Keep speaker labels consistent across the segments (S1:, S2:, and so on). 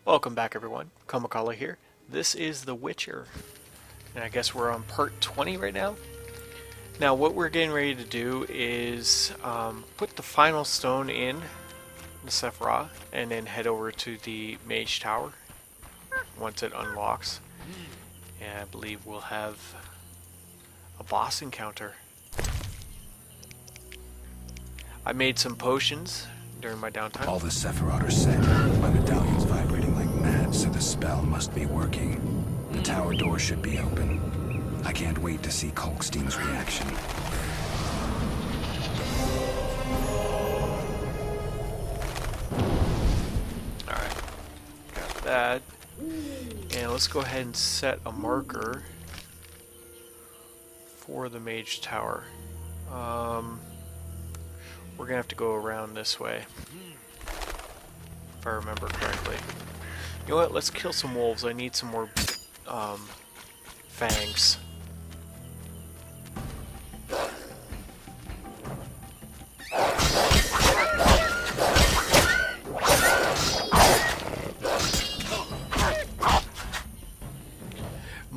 S1: Welcome back everyone, Komakala here. This is The Witcher, and I guess we're on part 20 right now. Now what we're getting ready to do is put the final stone in the Sephiroth, and then head over to the Mage Tower once it unlocks. And I believe we'll have a boss encounter. I made some potions during my downtime.
S2: All the Sephiroth are set. My medallion's vibrating like mad, so the spell must be working. The tower door should be open. I can't wait to see Kalkstein's reaction.
S1: Alright, got that. And let's go ahead and set a marker for the Mage Tower. We're gonna have to go around this way, if I remember correctly. You know what? Let's kill some wolves. I need some more fangs.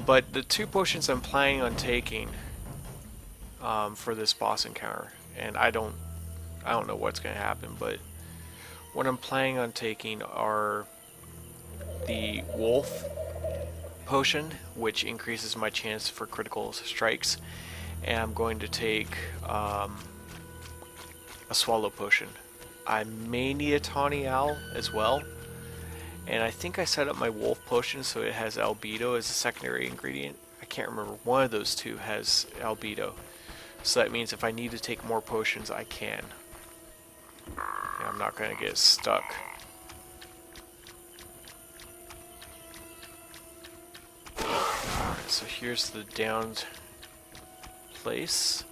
S1: But the two potions I'm planning on taking for this boss encounter, and I don't know what's going to happen, but what I'm planning on taking are the wolf potion, which increases my chance for critical strikes, and I'm going to take a swallow potion. I may need a tawny owl as well, and I think I set up my wolf potion so it has albedo as a secondary ingredient. I can't remember, one of those two has albedo, so that means if I need to take more potions I can. And I'm not going to get stuck. Alright, so here's the downed place.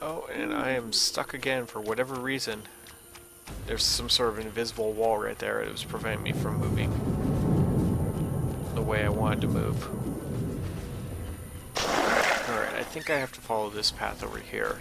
S1: Oh, and I am stuck again for whatever reason. There's some sort of invisible wall right there that was preventing me from moving the way I wanted to move. Alright, I think I have to follow this path over here.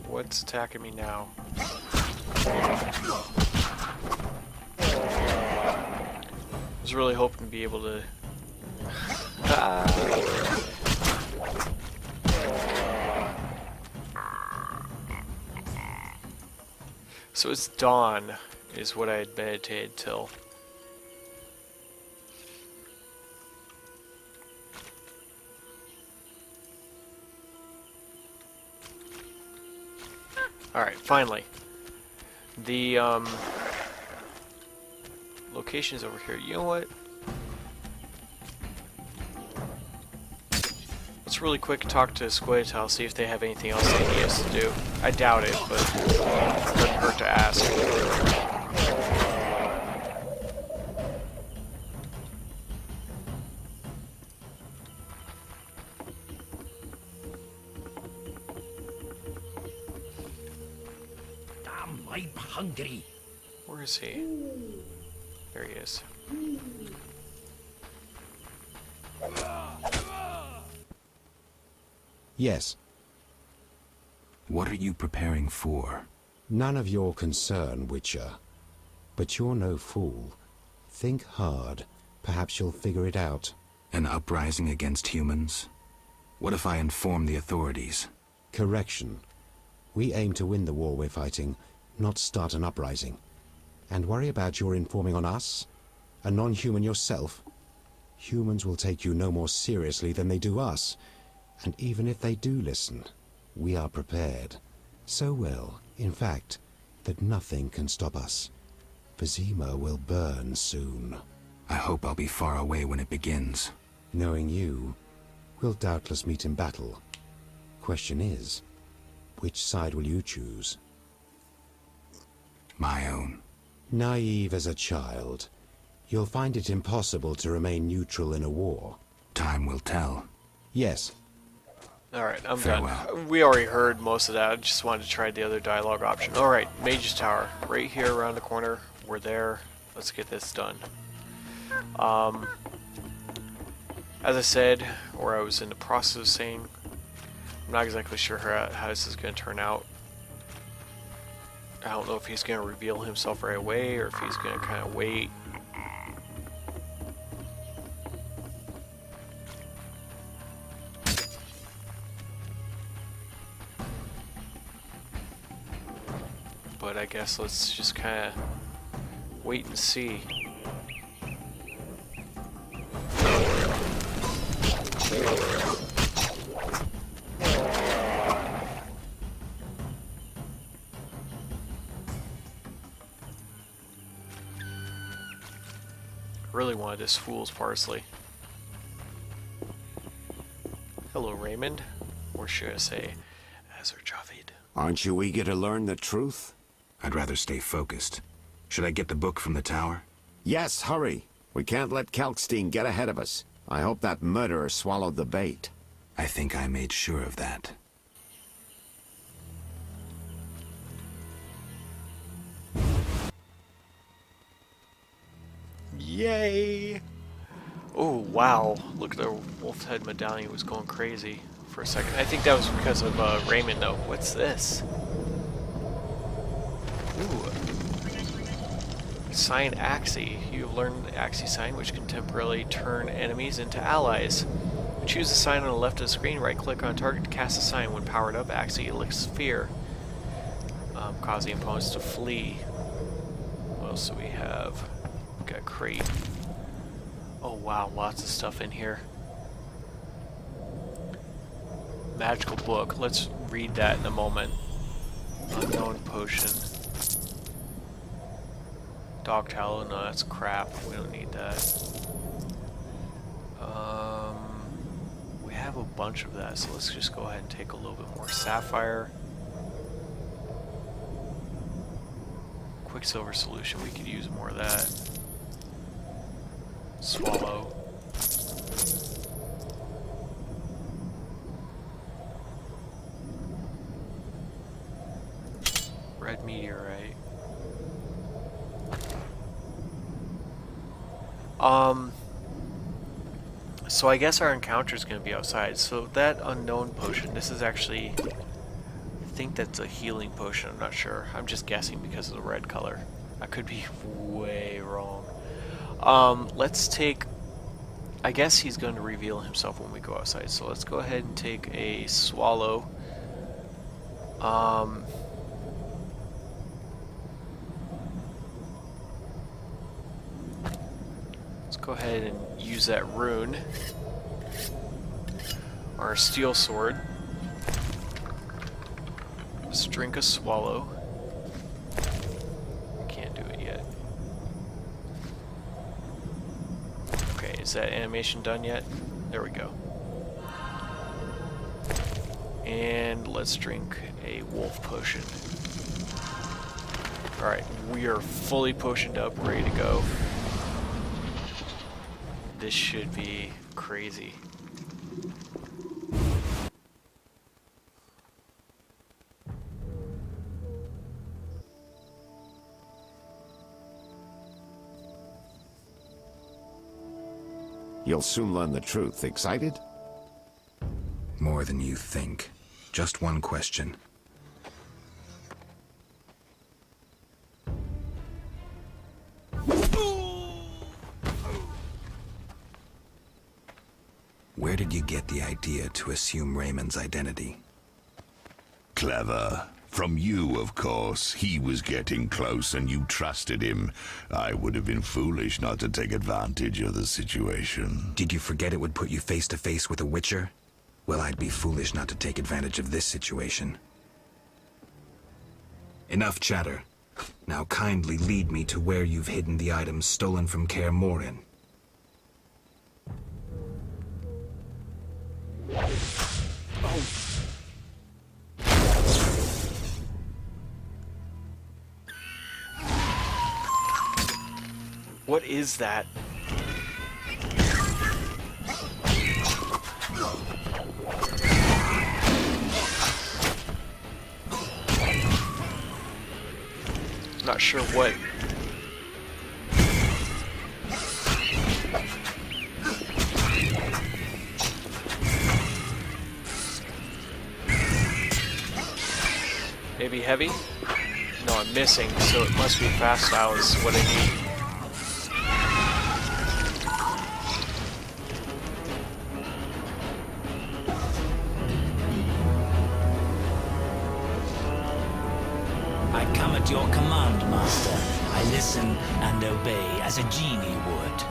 S1: What's attacking me now? I was really hoping to be able to... So it's dawn, is what I had meditated till. Alright, finally. The location's over here. You know what? Let's really quick talk to Spohrer, see if they have anything else they need us to do. I doubt it, but it doesn't hurt to ask.
S3: I'm hungry.
S1: Where is he? There he is.
S4: Yes.
S2: What are you preparing for?
S4: None of your concern, Witcher. But you're no fool. Think hard. Perhaps you'll figure it out.
S2: An uprising against humans? What if I inform the authorities?
S4: Correction. We aim to win the war we're fighting, not start an uprising. And worry about your informing on us? A non-human yourself? Humans will take you no more seriously than they do us. And even if they do listen, we are prepared. So well, in fact, that nothing can stop us. Vizima will burn soon.
S2: I hope I'll be far away when it begins.
S4: Knowing you, we'll doubtless meet in battle. Question is, which side will you choose?
S2: My own.
S4: Naive as a child, you'll find it impossible to remain neutral in a war.
S2: Time will tell.
S4: Yes.
S1: Alright, I'm
S2: Farewell.
S1: done. We already heard most of that. I just wanted to try the other dialogue option. Alright, Mage Tower. Right here around the corner. We're there. Let's get this done. As I said, or I was in the process of saying, I'm not exactly sure how this is going to turn out. I don't know if he's going to reveal himself right away or if he's going to kind of wait. But I guess let's just kind of wait and see. Really wanted this fool's parsley. Hello, Raymond. Or should I say, Azar Javed.
S3: Aren't you eager to learn the truth?
S2: I'd rather stay focused. Should I get the book from the tower?
S3: Yes, hurry. We can't let Kalkstein get ahead of us. I hope that murderer swallowed the bait.
S2: I think I made sure of that.
S1: Yay! Oh, wow. Look, the wolf head medallion was going crazy for a second. I think that was because of Raymond, though. What's this? Ooh. Sign Axii. You have learned the Axii sign, which can temporarily turn enemies into allies. Choose the sign on the left of the screen, right-click on target to cast the sign. When powered up, Axii elicits fear, causing opponents to flee. What else do we have? We got crate. Oh wow, lots of stuff in here. Magical book. Let's read that in a moment. Unknown potion. Dog tallow. No, that's crap. We don't need that. We have a bunch of that, so let's just go ahead and take a little bit more. Sapphire. Quicksilver solution. We could use more of that. Swallow. Red meteorite. So I guess our encounter is going to be outside. So that unknown potion, this is actually, I think that's a healing potion. I'm not sure. I'm just guessing because of the red color. I could be way wrong. Let's take, I guess he's going to reveal himself when we go outside. So let's go ahead and take a swallow. Let's go ahead and use that rune. Our steel sword. Let's drink a swallow. Can't do it yet. Okay, is that animation done yet? There we go. And let's drink a wolf potion. Alright, we are fully potioned up, ready to go. This should be crazy.
S3: You'll soon learn the truth. Excited?
S2: More than you think. Just one question. Where did you get the idea to assume Raymond's identity?
S5: Clever. From you, of course. He was getting close and you trusted him. I would have been foolish not to take advantage of the situation.
S2: Did you forget it would put you face to face with a Witcher? Well, I'd be foolish not to take advantage of this situation. Enough chatter. Now kindly lead me to where you've hidden the items stolen from Kaer Morhen.
S1: What is that? Not sure what. Maybe heavy? No, I'm missing, so it must be fast style is what I need.
S6: I come at your command, Master. I listen and obey as a genie would.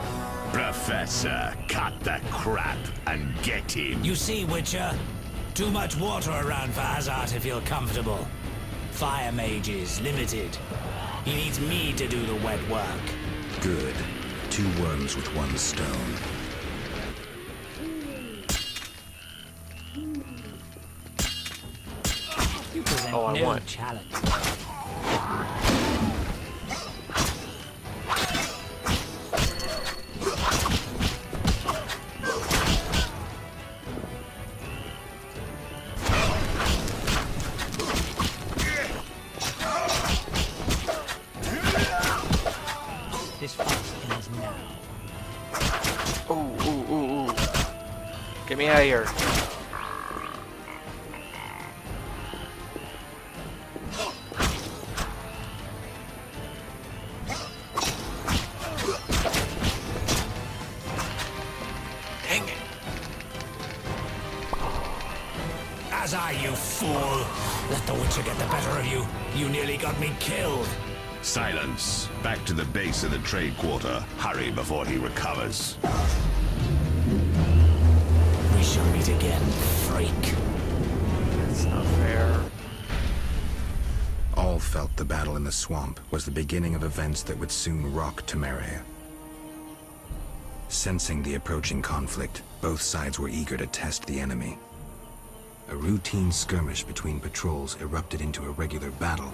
S5: Professor, cut the crap and get him.
S6: You see, Witcher? Too much water around for Azar to feel comfortable. Fire mages, limited. He needs me to do the wet work.
S2: Good. 2 worms with 1 stone.
S6: You present
S1: Oh, I
S6: no
S1: want.
S6: challenge. This fight ends now.
S1: Ooh, ooh, ooh, ooh. Get me out of here. Dang it.
S6: Azar, you fool! Let the Witcher get the better of you. You nearly got me killed.
S5: Silence. Back to the base of the trade quarter. Hurry before he recovers.
S6: We shall meet again, freak.
S1: That's not fair.
S2: All felt the battle in the swamp was the beginning of events that would soon rock Temeria. Sensing the approaching conflict, both sides were eager to test the enemy. A routine skirmish between patrols erupted into a regular battle.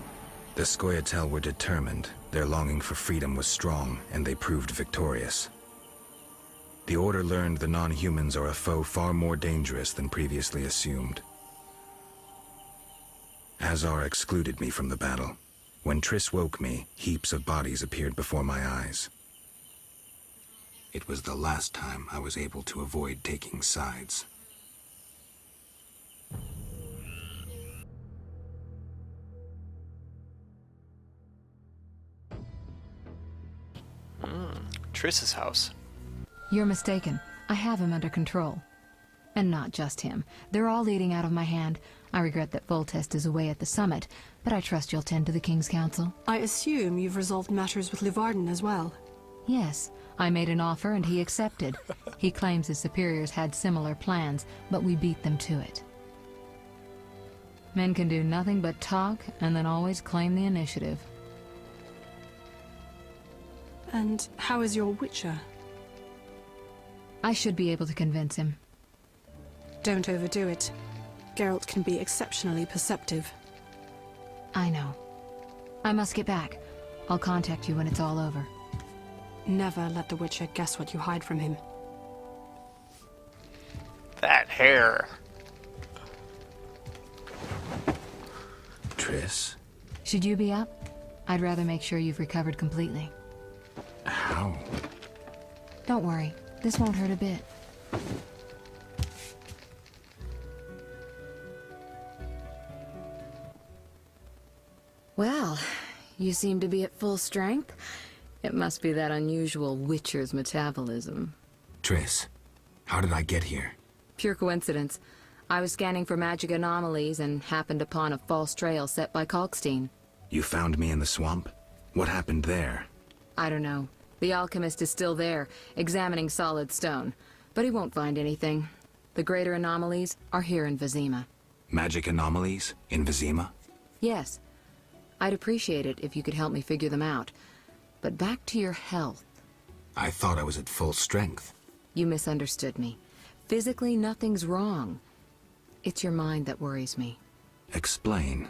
S2: The Scoia'tael were determined, their longing for freedom was strong, and they proved victorious. The Order learned the non-humans are a foe far more dangerous than previously assumed. Azar excluded me from the battle. When Triss woke me, heaps of bodies appeared before my eyes. It was the last time I was able to avoid taking sides.
S1: Triss's house.
S7: You're mistaken. I have him under control. And not just him. They're all leading out of my hand. I regret that Voltest is away at the summit, but I trust you'll tend to the King's Council.
S8: I assume you've resolved matters with Livarden as well.
S7: Yes, I made an offer and he accepted. He claims his superiors had similar plans, but we beat them to it. Men can do nothing but talk and then always claim the initiative.
S8: And how is your Witcher?
S7: I should be able to convince him.
S8: Don't overdo it. Geralt can be exceptionally perceptive.
S7: I know. I must get back. I'll contact you when it's all over.
S8: Never let the Witcher guess what you hide from him.
S1: That hair.
S2: Triss?
S7: Should you be up? I'd rather make sure you've recovered completely.
S2: How?
S7: Don't worry. This won't hurt a bit. Well, you seem to be at full strength. It must be that unusual Witcher's metabolism.
S2: Triss, how did I get here?
S7: Pure coincidence. I was scanning for magic anomalies and happened upon a false trail set by Kalkstein.
S2: You found me in the swamp? What happened there?
S7: I don't know. The alchemist is still there, examining solid stone. But he won't find anything. The greater anomalies are here in Vizima.
S2: Magic anomalies? In Vizima?
S7: Yes. I'd appreciate it if you could help me figure them out. But back to your health.
S2: I thought I was at full strength.
S7: You misunderstood me. Physically, nothing's wrong. It's your mind that worries me.
S2: Explain.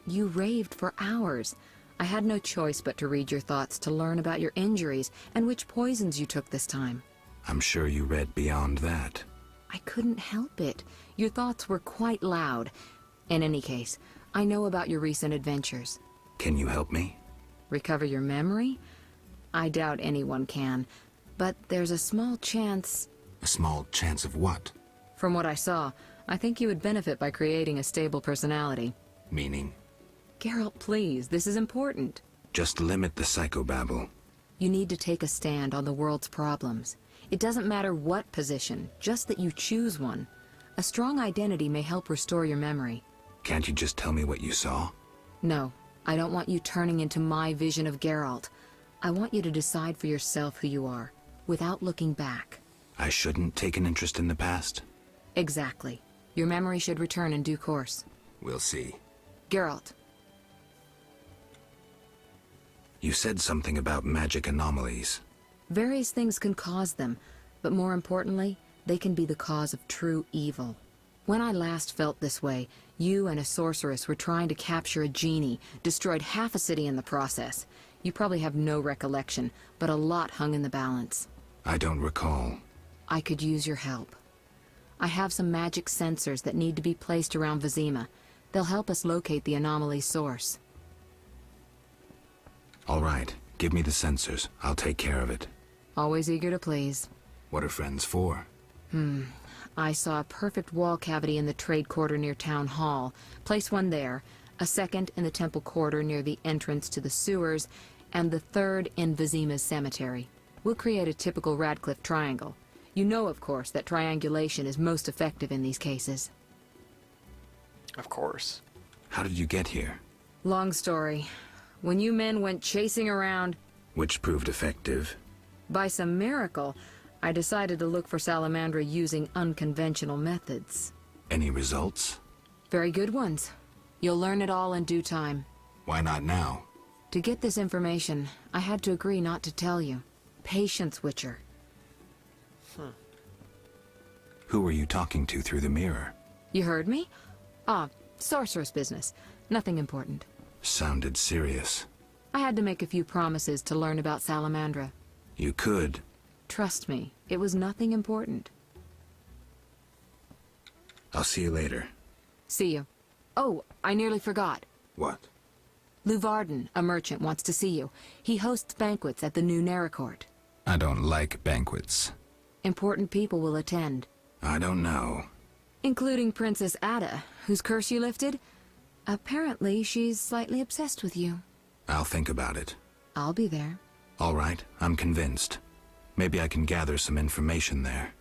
S7: You raved for hours. I had no choice but to read your thoughts to learn about your injuries and which poisons you took this time.
S2: I'm sure you read beyond that.
S7: I couldn't help it. Your thoughts were quite loud. In any case, I know about your recent adventures.
S2: Can you help me?
S7: Recover your memory? I doubt anyone can, but there's a small chance...
S2: A small chance of what?
S7: From what I saw, I think you would benefit by creating a stable personality.
S2: Meaning?
S7: Geralt, please, this is important.
S2: Just limit the psychobabble.
S7: You need to take a stand on the world's problems. It doesn't matter what position, just that you choose one. A strong identity may help restore your memory.
S2: Can't you just tell me what you saw?
S7: No, I don't want you turning into my vision of Geralt. I want you to decide for yourself who you are, without looking back.
S2: I shouldn't take an interest in the past?
S7: Exactly. Your memory should return in due course.
S2: We'll see.
S7: Geralt.
S2: You said something about magic anomalies.
S7: Various things can cause them, but more importantly, they can be the cause of true evil. When I last felt this way, you and a sorceress were trying to capture a genie, destroyed half a city in the process. You probably have no recollection, but a lot hung in the balance.
S2: I don't recall.
S7: I could use your help. I have some magic sensors that need to be placed around Vizima. They'll help us locate the anomaly's source.
S2: All right, give me the sensors. I'll take care of it.
S7: Always eager to please.
S2: What are friends for?
S7: I saw a perfect wall cavity in the trade quarter near Town Hall. Place one there, a second in the temple quarter near the entrance to the sewers, and the third in Vizima's cemetery. We'll create a typical Radcliffe triangle. You know, of course, that triangulation is most effective in these cases.
S1: Of course.
S2: How did you get here?
S7: Long story. When you men went chasing around,
S2: Which proved effective.
S7: by some miracle, I decided to look for Salamandra using unconventional methods.
S2: Any results?
S7: Very good ones. You'll learn it all in due time.
S2: Why not now?
S7: To get this information, I had to agree not to tell you. Patience, Witcher.
S2: Who were you talking to through the mirror?
S7: You heard me? Ah, sorceress business. Nothing important.
S2: Sounded serious.
S7: I had to make a few promises to learn about Salamandra.
S2: You could.
S7: Trust me, it was nothing important.
S2: I'll see you later.
S7: See you. Oh, I nearly forgot.
S2: What?
S7: Luvarden, a merchant, wants to see you. He hosts banquets at the new Neracourt.
S2: I don't like banquets.
S7: Important people will attend.
S2: I don't know.
S7: Including Princess Ada, whose curse you lifted. Apparently, she's slightly obsessed with you.
S2: I'll think about it.
S7: I'll be there.
S2: All right, I'm convinced. Maybe I can gather some information there.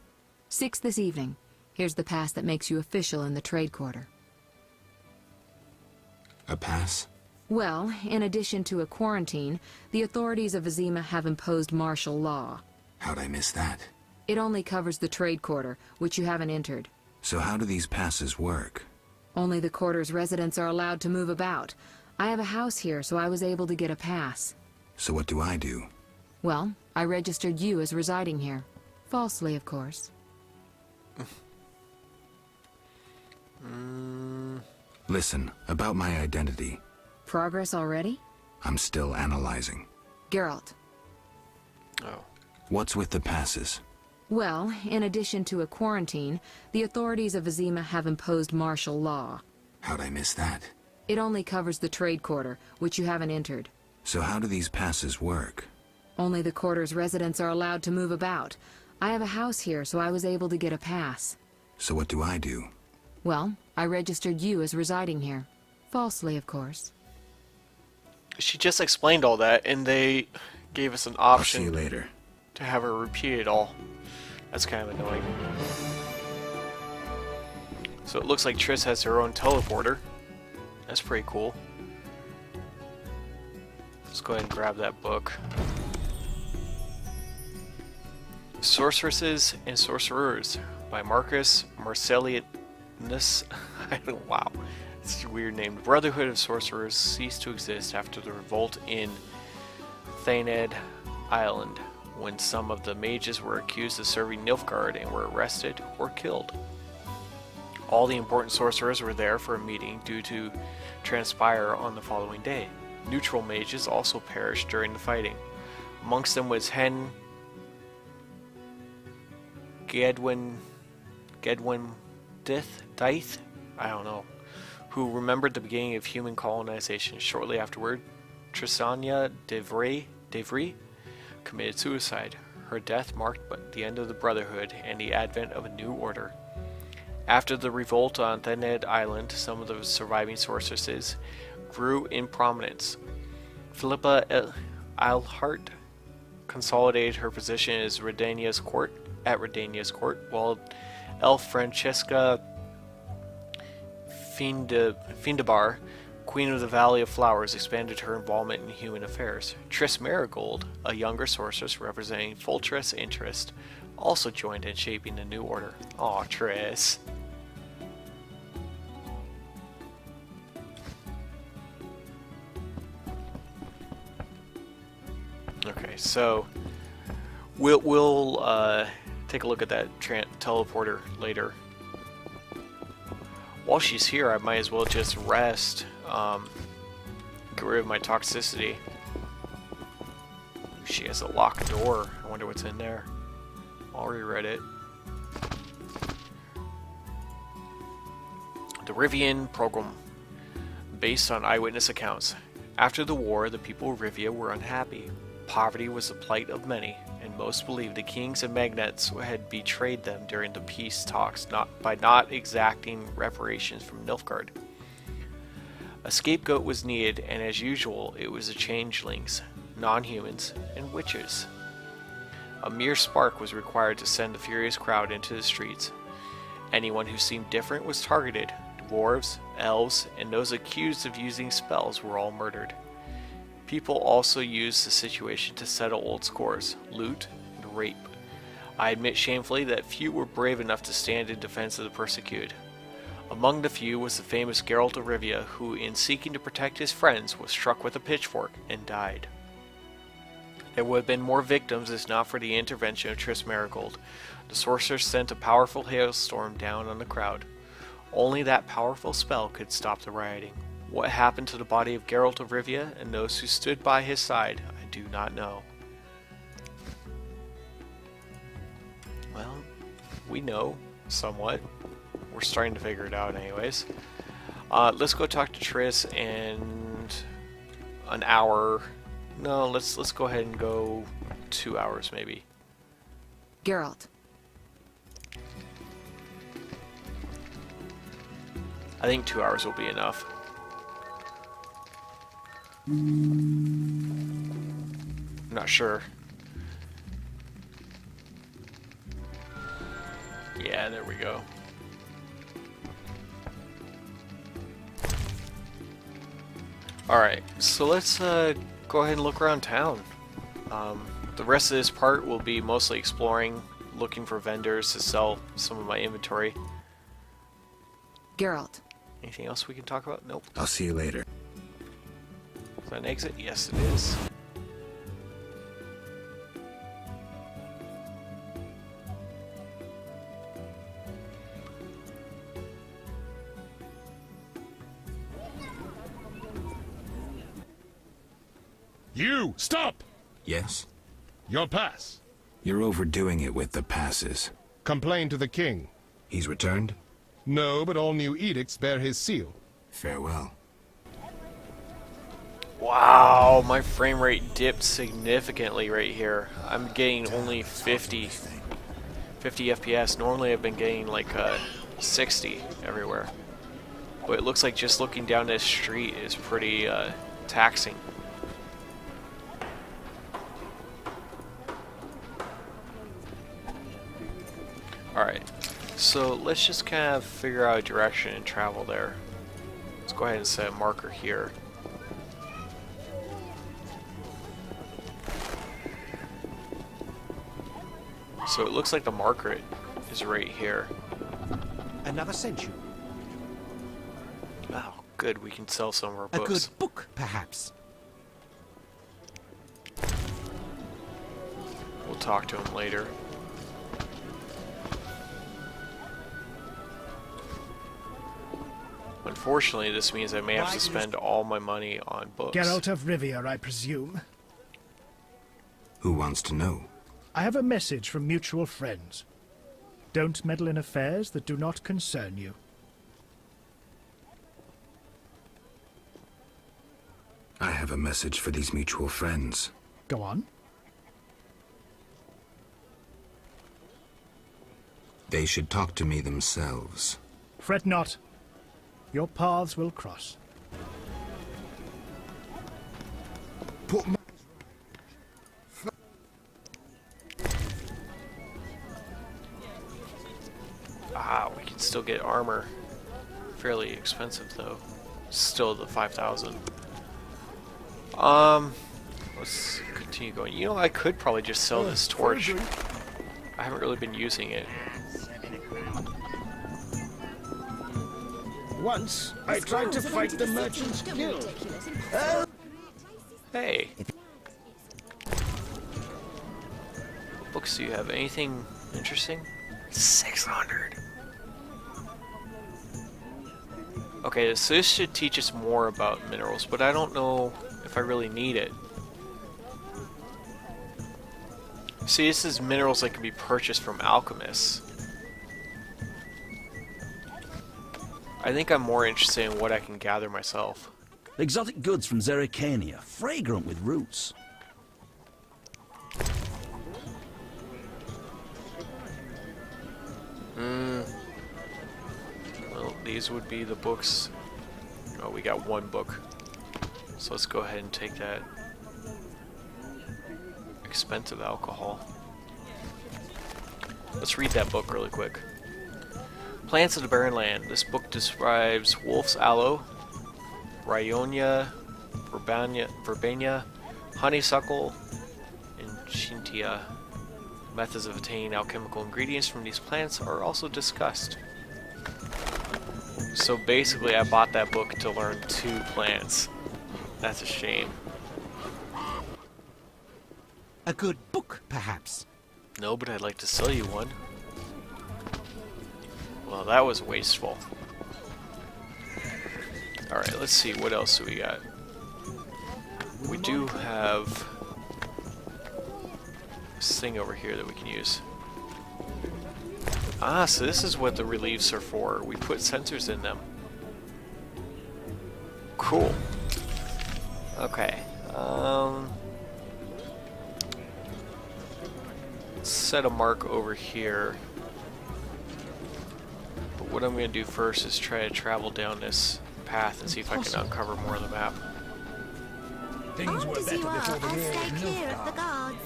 S7: 6 this evening. Here's the pass that makes you official in the trade quarter.
S2: A pass?
S7: Well, in addition to a quarantine, the authorities of Vizima have imposed martial law.
S2: How'd I miss that?
S7: It only covers the trade quarter, which you haven't entered.
S2: So how do these passes work?
S7: Only the quarter's residents are allowed to move about. I have a house here, so I was able to get a pass.
S2: So what do I do?
S7: Well, I registered you as residing here. Falsely, of course.
S2: Listen, about my identity.
S7: Progress already?
S2: I'm still analyzing.
S7: Geralt.
S1: Oh.
S2: What's with the passes?
S7: Well, in addition to a quarantine, the authorities of Vizima have imposed martial law.
S2: How'd I miss that?
S7: It only covers the trade quarter, which you haven't entered.
S2: So how do these passes work?
S7: Only the quarter's residents are allowed to move about. I have a house here, so I was able to get a pass.
S2: So what do I do?
S7: Well, I registered you as residing here. Falsely, of course.
S1: She just explained all that, and they gave us an
S2: I'll see you
S1: option
S2: later.
S1: to have her repeat it all. That's kind of annoying. So it looks like Triss has her own teleporter. That's pretty cool. Let's go ahead and grab that book. Sorceresses and Sorcerers by Marcus Marcellianus. Wow. It's a weird name. The Brotherhood of Sorcerers ceased to exist after the revolt in Thaned Island, when some of the mages were accused of serving Nilfgaard and were arrested or killed. All the important sorcerers were there for a meeting due to transpire on the following day. Neutral mages also perished during the fighting. Amongst them was Hen Gedwin Dith, I don't know, who remembered the beginning of human colonization. Shortly afterward, Trisanya Devry committed suicide. Her death marked the end of the Brotherhood and the advent of a new order. After the revolt on Thaned Island, some of the surviving sorceresses grew in prominence. Philippa Eilhart consolidated her position at Redania's court, while Elf Francesca Findabar, Queen of the Valley of Flowers, expanded her involvement in human affairs. Triss Marigold, a younger sorceress representing Foltress interest, also joined in shaping the new order. Aw, Triss. Okay, so we'll take a look at that teleporter later. While she's here, I might as well just rest, get rid of my toxicity. She has a locked door. I wonder what's in there. Already read it. The Rivian program, based on eyewitness accounts. After the war, the people of Rivia were unhappy. Poverty was the plight of many, and most believed the kings and magnates had betrayed them during the peace talks by not exacting reparations from Nilfgaard. A scapegoat was needed, and as usual, it was the changelings, non-humans, and witches. A mere spark was required to send the furious crowd into the streets. Anyone who seemed different was targeted. Dwarves, elves, and those accused of using spells were all murdered. People also used the situation to settle old scores, loot, and rape. I admit shamefully that few were brave enough to stand in defense of the persecuted. Among the few was the famous Geralt of Rivia, who, in seeking to protect his friends, was struck with a pitchfork and died. There would have been more victims if not for the intervention of Triss Marigold. The sorcerer sent a powerful hailstorm down on the crowd. Only that powerful spell could stop the rioting. What happened to the body of Geralt of Rivia and those who stood by his side, I do not know. Well, we know, somewhat. We're starting to figure it out anyways. Let's go talk to Triss in an hour. No, let's go ahead and go 2 hours maybe.
S7: Geralt.
S1: I think 2 hours will be enough. I'm not sure. Yeah, there we go. Alright, so let's go ahead and look around town. The rest of this part will be mostly exploring, looking for vendors to sell some of my inventory.
S7: Geralt.
S1: Anything else we can talk about? Nope.
S2: I'll see you later.
S1: Is that an exit? Yes, it is.
S9: You! Stop!
S2: Yes?
S9: Your pass.
S2: You're overdoing it with the passes.
S9: Complain to the king.
S2: He's returned?
S9: No, but all new edicts bear his seal.
S2: Farewell.
S1: Wow, my frame rate dipped significantly right here. I'm getting only 50 FPS. Normally I've been getting like 60 everywhere. But it looks like just looking down this street is pretty taxing. Alright, so let's just kind of figure out a direction and travel there. Let's go ahead and set a marker here. So it looks like the marker is right here.
S4: Another sent you.
S1: Oh Good, we can sell some of our
S6: A good
S1: books.
S6: book, perhaps.
S1: We'll talk to him later. Unfortunately, this means I may have to spend all my money on books.
S10: Geralt of Rivia, I presume.
S2: Who wants to know?
S10: I have a message from mutual friends. Don't meddle in affairs that do not concern you.
S2: I have a message for these mutual friends.
S10: Go on.
S2: They should talk to me themselves.
S10: Fret not. Your paths will cross.
S1: Ah, we can still get armor. Fairly expensive though. Still the 5,000. Let's continue going. You know, I could probably just sell this torch. I haven't really been using it.
S10: Once, I tried to fight the Merchants Guild.
S1: Hey. What books do you have? Anything interesting? 600. Okay, so this should teach us more about minerals, but I don't know if I really need it. See, this is minerals that can be purchased from alchemists. I think I'm more interested in what I can gather myself.
S11: Exotic goods from Zerrikania, fragrant with roots.
S1: Well, these would be the books. Oh, we got one book. So let's go ahead and take that. Expensive alcohol. Let's read that book really quick. Plants of the Barren Land. This book describes wolf's aloe, ryonia, verbena, honeysuckle, and chintia. Methods of obtaining alchemical ingredients from these plants are also discussed. So basically, I bought that book to learn 2 plants. That's a shame.
S6: A good book, perhaps.
S1: No, but I'd like to sell you one. Well, that was wasteful. Alright, let's see, what else do we got? We do have this thing over here that we can use. Ah, so this is what the reliefs are for. We put sensors in them. Cool. Okay. Let's set a mark over here. But what I'm going to do first is try to travel down this path and see if I can uncover more of the map.
S12: Things were better before the war. Stay clear of the guards.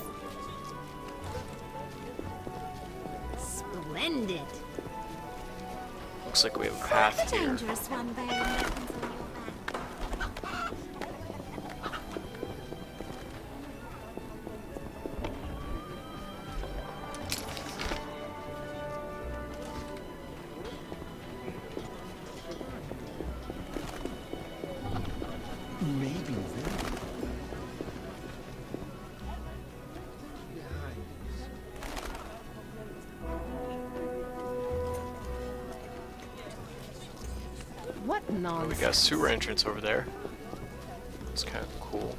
S12: Splendid.
S1: Looks like we have a path here.
S12: Dangerous one bearing weapons on your back.
S11: Maybe
S7: What
S1: Oh, we
S7: nonsense.
S1: got a sewer entrance over there. It's kind of cool.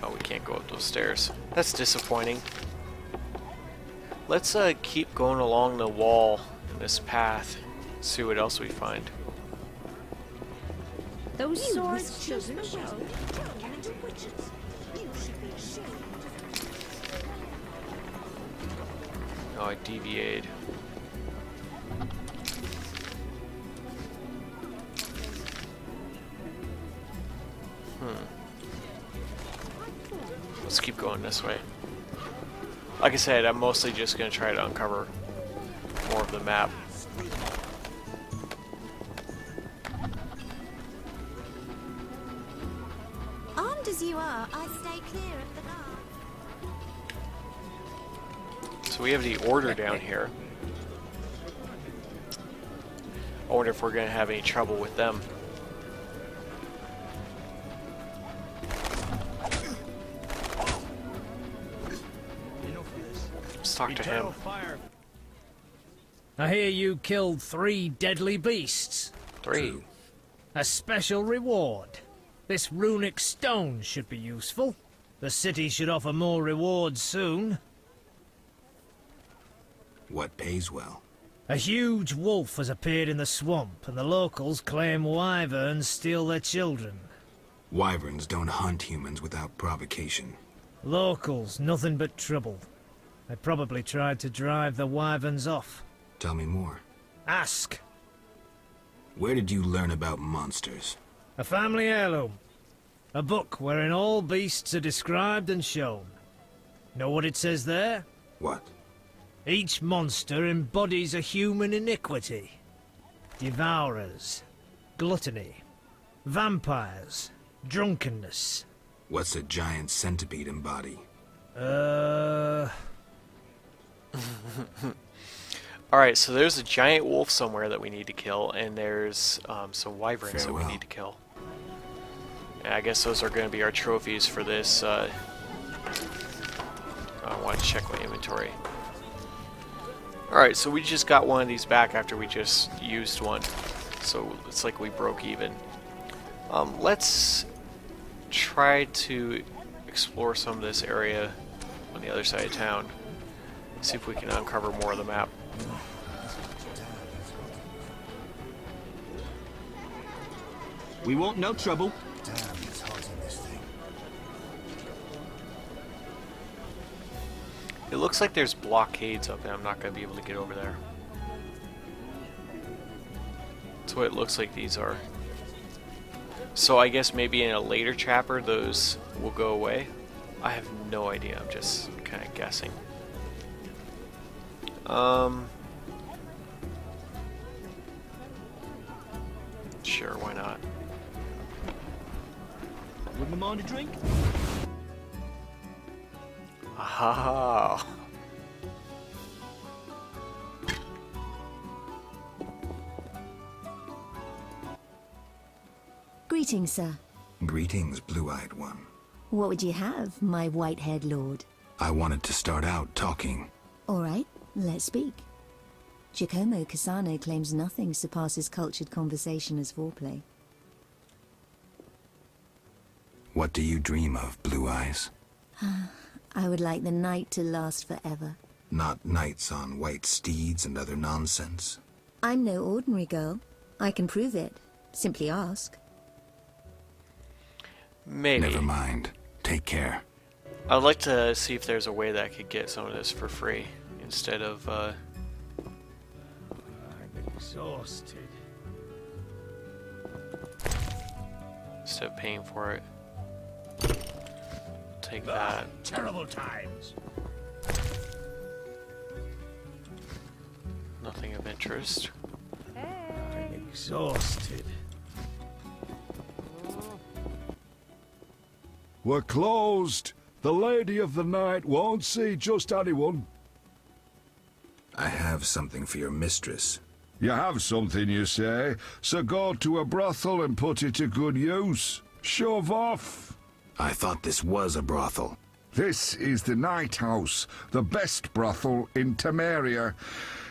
S1: Oh, we can't go up those stairs. That's disappointing. Let's keep going along the wall in this path. See what else we find.
S12: Those swords shouldn't show. Witches. You should be ashamed.
S1: Oh, I deviated. Let's keep going this way. Like I said, I'm mostly just going to try to uncover more of the map.
S12: Armed as you are, I stay clear of the guards.
S1: So we have the order down here. I wonder if we're going to have any trouble with them. Let's talk to him.
S13: I hear you killed 3 deadly beasts.
S1: 3.
S13: A special reward. This runic stone should be useful. The city should offer more rewards soon.
S2: What pays well?
S13: A huge wolf has appeared in the swamp, and the locals claim wyverns steal their children.
S2: Wyverns don't hunt humans without provocation.
S13: Locals, nothing but trouble. They probably tried to drive the wyverns off.
S2: Tell me more.
S13: Ask.
S2: Where did you learn about monsters?
S13: A family heirloom. A book wherein all beasts are described and shown. Know what it says there?
S2: What?
S13: Each monster embodies a human iniquity. Devourers, gluttony, vampires, drunkenness.
S2: What's a giant centipede embody?
S1: Alright, so there's a giant wolf somewhere that we need to kill, and there's some wyverns that we need to kill. And I guess those are going to be our trophies for this. I want to check my inventory. Alright, so we just got one of these back after we just used one. So it's like we broke even. Let's try to explore some of this area on the other side of town. See if we can uncover more of the map.
S14: We want no trouble.
S1: It looks like there's blockades up and I'm not going to be able to get over there. That's what it looks like these are. So I guess maybe in a later chapter those will go away. I have no idea, I'm just kind of guessing. Sure, why not?
S14: Wouldn't mind a drink?
S1: Aha!
S15: Greetings, sir.
S2: Greetings, blue-eyed one.
S15: What would you have, my white-haired lord?
S2: I wanted to start out talking.
S15: All right, let's speak. Giacomo Cassano claims nothing surpasses cultured conversation as foreplay.
S2: What do you dream of, Blue Eyes?
S15: I would like the night to last forever.
S2: Not knights on white steeds and other nonsense.
S15: I'm no ordinary girl. I can prove it. Simply ask.
S1: Maybe.
S2: Never mind. Take care.
S1: I'd like to see if there's a way that I could get some of this for free instead of
S13: I'm exhausted.
S1: Instead of paying for it. Take that.
S13: Terrible times.
S1: Nothing of interest.
S13: I'm exhausted.
S16: We're closed. The Lady of the Night won't see just anyone.
S2: I have something for your mistress.
S16: You have something, you say? So go to a brothel and put it to good use. Shove off.
S2: I thought this was a brothel.
S16: This is the Night House, the best brothel in Temeria.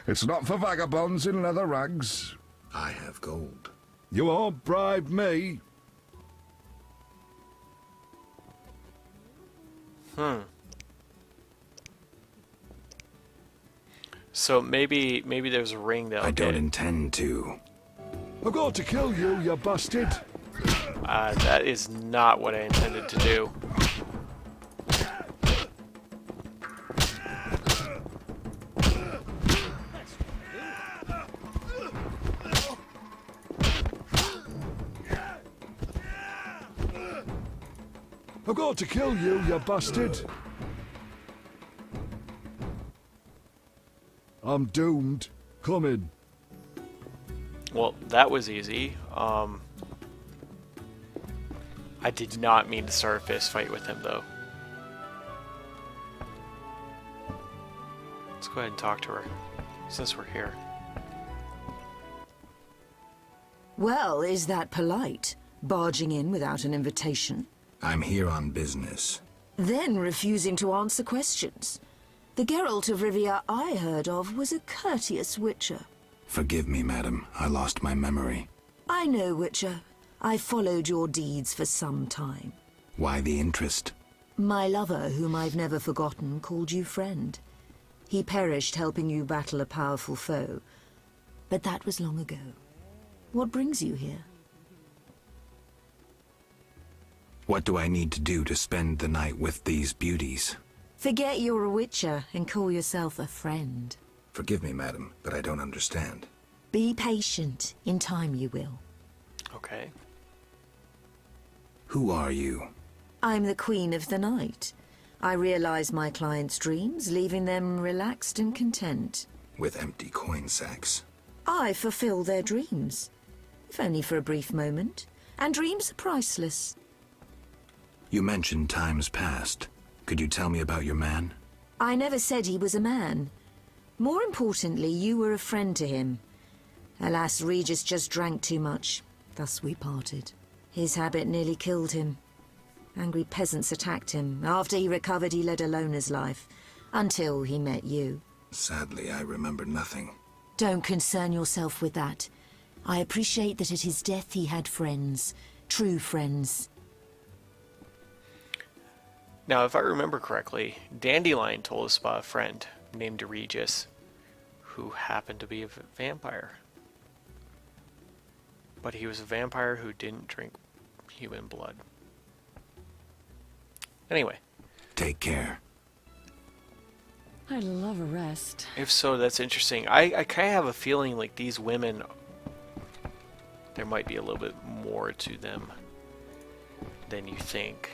S16: It's not for vagabonds in leather rags.
S2: I have gold.
S16: You won't bribe me.
S1: So maybe there's a ring that
S2: I don't intend to.
S16: I've got to kill you, you bastard.
S1: That is not what I intended to do.
S16: I've got to kill you, you bastard. I'm doomed. Come in.
S1: Well, that was easy. I did not mean to start a fist fight with him, though. Let's go ahead and talk to her, since we're here.
S17: Well, is that polite? Barging in without an invitation?
S2: I'm here on business.
S17: Then refusing to answer questions. The Geralt of Rivia I heard of was a courteous witcher.
S2: Forgive me, madam. I lost my memory.
S17: I know, Witcher. I followed your deeds for some time.
S2: Why the interest?
S17: My lover, whom I've never forgotten, called you friend. He perished helping you battle a powerful foe. But that was long ago. What brings you here?
S2: What do I need to do to spend the night with these beauties?
S17: Forget you're a witcher and call yourself a friend.
S2: Forgive me, madam, but I don't understand.
S17: Be patient. In time you will.
S1: Okay.
S2: Who are you?
S17: I'm the Queen of the Night. I realize my clients' dreams, leaving them relaxed and content.
S2: With empty coin sacks.
S17: I fulfill their dreams. If only for a brief moment. And dreams are priceless.
S2: You mentioned times past. Could you tell me about your man?
S17: I never said he was a man. More importantly, you were a friend to him. Alas, Regis just drank too much. Thus we parted. His habit nearly killed him. Angry peasants attacked him. After he recovered, he led a loner's life. Until he met you.
S2: Sadly, I remember nothing.
S17: Don't concern yourself with that. I appreciate that at his death he had friends. True friends.
S1: Now, if I remember correctly, Dandelion told us about a friend named Regis, who happened to be a vampire. But he was a vampire who didn't drink human blood. Anyway.
S2: Take care.
S18: I'd love a rest.
S1: If so, that's interesting. I kind of have a feeling like these women, there might be a little bit more to them than you think.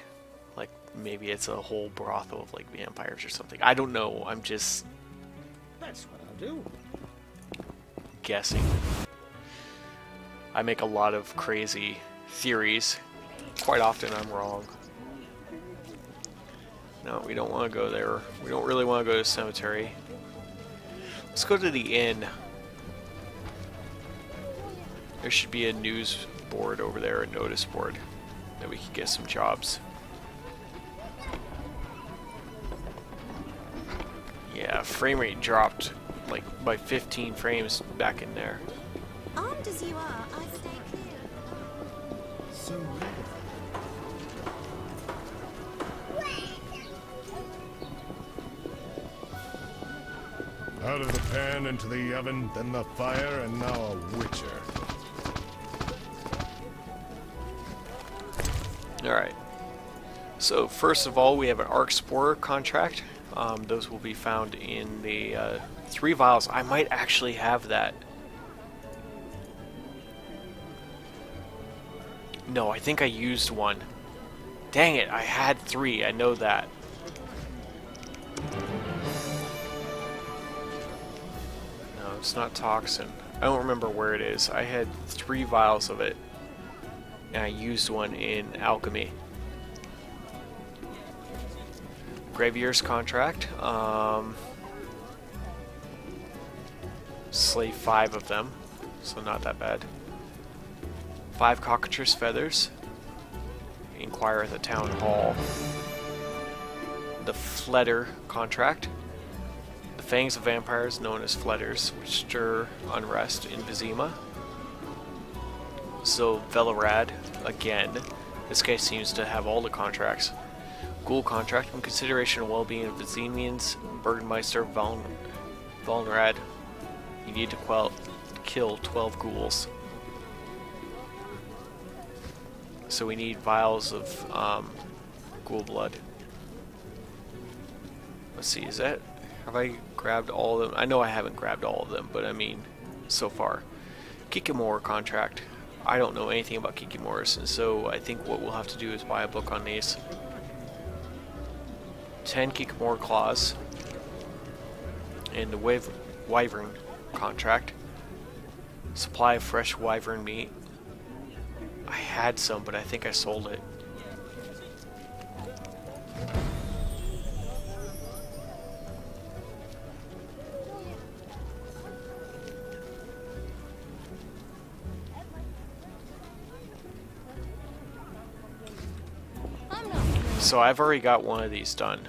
S1: Like, maybe it's a whole brothel of, like, vampires or something. I don't know. I'm just...
S13: That's what I'll do.
S1: Guessing. I make a lot of crazy theories. Quite often I'm wrong. No, we don't want to go there. We don't really want to go to the cemetery. Let's go to the inn. There should be a news board over there, a notice board, that we can get some jobs. Yeah, frame rate dropped like by 15 frames back in there.
S12: Armed as you are, I stay clear.
S4: So
S9: Out of the pan into the oven, then the fire, and now a witcher.
S1: Alright. So first of all, we have an Spohrer Contract. Those will be found in the 3 vials. I might actually have that. No, I think I used one. Dang it, I had 3. I know that. No, it's not toxin. I don't remember where it is. I had 3 vials of it. And I used one in alchemy. Gravier's Contract. Slay 5 of them, so not that bad. 5 cockatrice feathers. Inquire at the town hall. The Fledder Contract. The fangs of vampires, known as Fledders, which stir unrest in Vizima. So Velarad, again. This guy seems to have all the contracts. Ghoul Contract. In consideration of well-being of Vizimians, Burgenmeister Valnrad. You need to kill 12 ghouls. So we need vials of ghoul blood. Let's see, have I grabbed all of them? I know I haven't grabbed all of them, but I mean, so far. Kikimora Contract. I don't know anything about Kikimoras, and so I think what we'll have to do is buy a book on these. 10 Kikimora Claws. And the Wyvern Contract. Supply of fresh wyvern meat. I had some, but I think I sold it. So I've already got one of these done.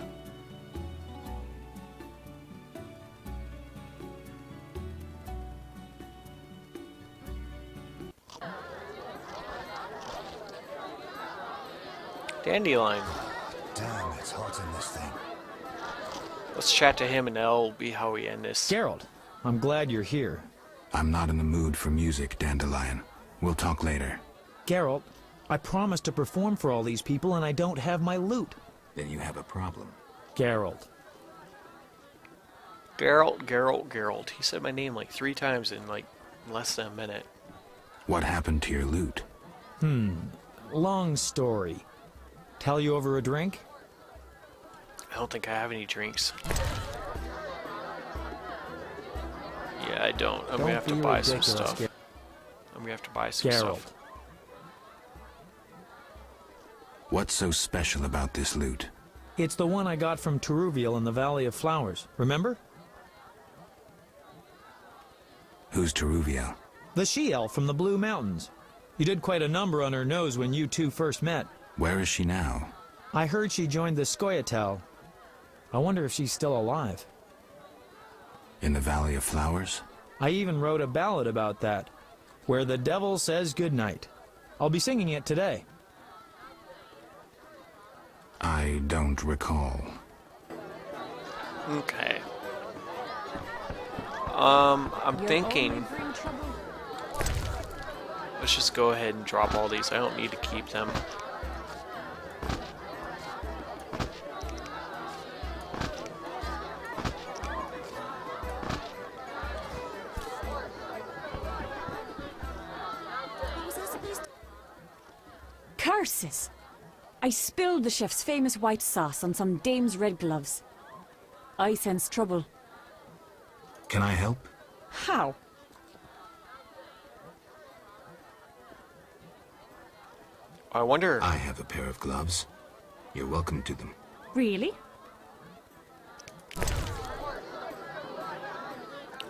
S1: Dandelion.
S4: Damn, it's hot in this thing.
S1: Let's chat to him and that'll be how we end this.
S18: Geralt, I'm glad you're here.
S2: I'm not in the mood for music, Dandelion. We'll talk later.
S18: Geralt, I promised to perform for all these people and I don't have my loot.
S2: Then you have a problem.
S18: Geralt.
S1: Geralt. He said my name like 3 times in like less than a minute.
S2: What happened to your loot?
S18: Long story. Tell you over a drink?
S1: I don't think I have any drinks. Yeah, I don't. I'm gonna have to buy some stuff. I'm gonna have to buy some stuff.
S2: What's so special about this loot?
S18: It's the one I got from Teruviel in the Valley of Flowers. Remember?
S2: Who's Teruviel?
S18: The she-elf from the Blue Mountains. You did quite a number on her nose when you two first met.
S2: Where is she now?
S18: I heard she joined the Skoyatel. I wonder if she's still alive.
S2: In the Valley of Flowers?
S18: I even wrote a ballad about that, where the devil says goodnight. I'll be singing it today.
S2: I don't recall.
S1: Okay. I'm thinking... Let's just go ahead and drop all these. I don't need to keep them.
S19: Curses! I spilled the chef's famous white sauce on some dame's red gloves. I sense trouble.
S2: Can I help?
S19: How?
S1: I wonder...
S2: I have a pair of gloves. You're welcome to them.
S19: Really?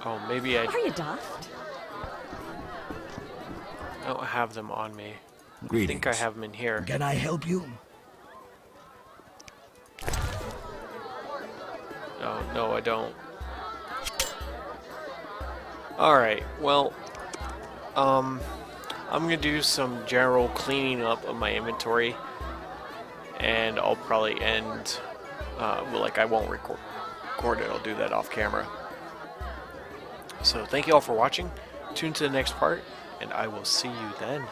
S1: Oh, maybe I...
S19: Are you daft?
S1: I don't have them on me.
S2: Greetings.
S1: I think I have them in here.
S11: Can I help you?
S1: Oh, no, I don't. Alright, well... I'm gonna do some general cleaning up of my inventory. And I'll probably end... well, like, I won't record it. I'll do that off camera. So, thank you all for watching. Tune to the next part, and I will see you then.